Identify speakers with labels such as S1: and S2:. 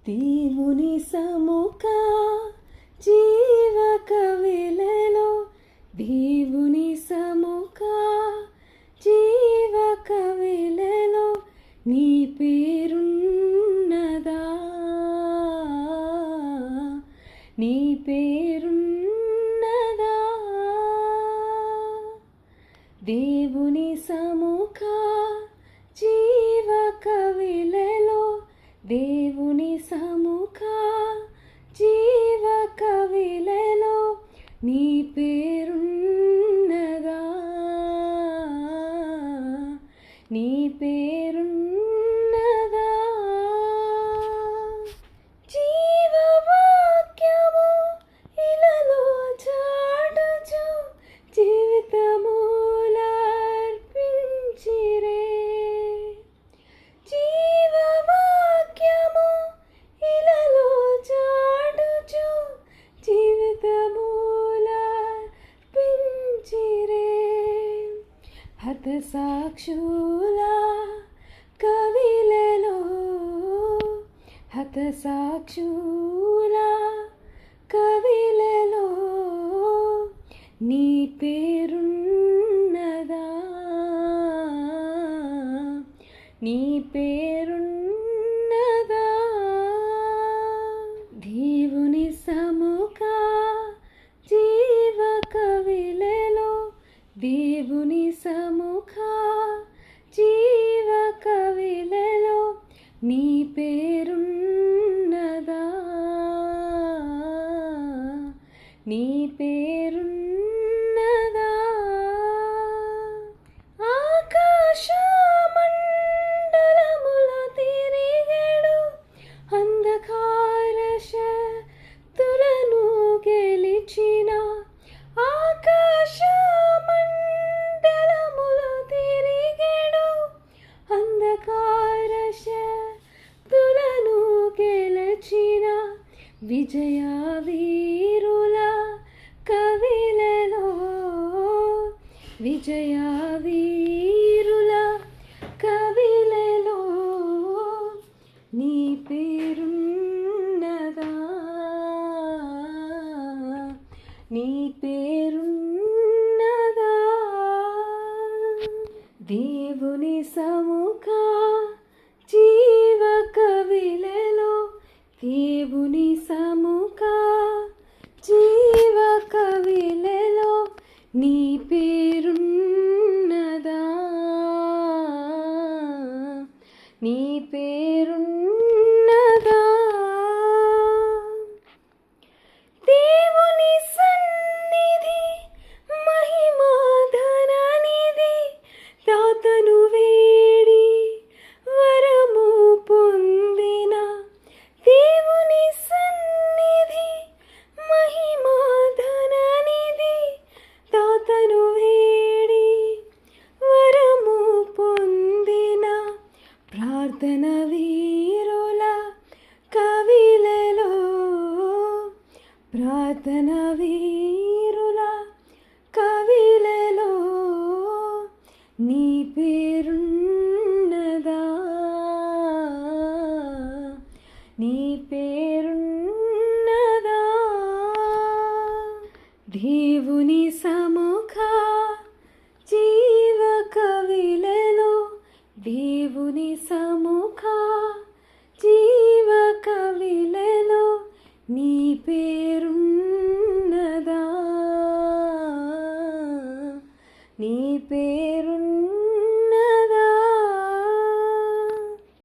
S1: దేవుని సముఖ జీవ కవిలలో, దేవుని సముఖ జీవ కవిలలో నీ పేరున్నదా, నీ పేరున్నదా. దేవుని సముఖ జీవ కవిలలో, దేవుని సముఖ జీవ కవిలలో నీ పేరున్నదా, నీ పేరున్నదా. జీవవాక్యము ఇలలో చాటుచు జీవితములర్పించిరే, జీవవాక్యము ఇలలో చాటుచు జీవితములర్పించిరే. హతసాక్షుల కవిలలో, హతసాక్షుల కవిలలో నీ పేరున్నదా, నీ పేరున్నదా. దేవుని సముఖ జీవ కవిలలో, దేవుని సముఖ జీవ కవిలలో నీ పేరున్నదా, నీ పేరున్నదా. ఆకాశమండలముల తిరిగెడు అంధకార శక్తులను గెలిచిన, ఆకాశమండలముల తిరిగెడు అంధకార శక్తులను గెలిచిన విజయ వీరుల కవిలలో, విజయ వీరుల కవిలలో నీ పేరున్నదా, నీ పేరున్నదా. దేవుని సముఖ జీవ కవిలలో, దేవుని సముఖ జీవ కవిలలో నీ పేరున్నదా, నీ పేరున్నదా. దేవుని సన్నిధి మహిమాధననిధి, దాతను వేడి వరము పొందిన, దేవుని సన్నిధి మహిమాధననిధి, దాతను వేడి వరము పొందిన ప్రార్థన వీరుల కవిలలో, ప్రార్థన వీరుల కవిలలో నీ పేరున్నదా, నీ పేరున్నదా. దేవుని సముఖ జీవ కవిలలో, దేవుని సముఖ జీవ కవిలలో నీ పేరున్నదా, నీ పేరు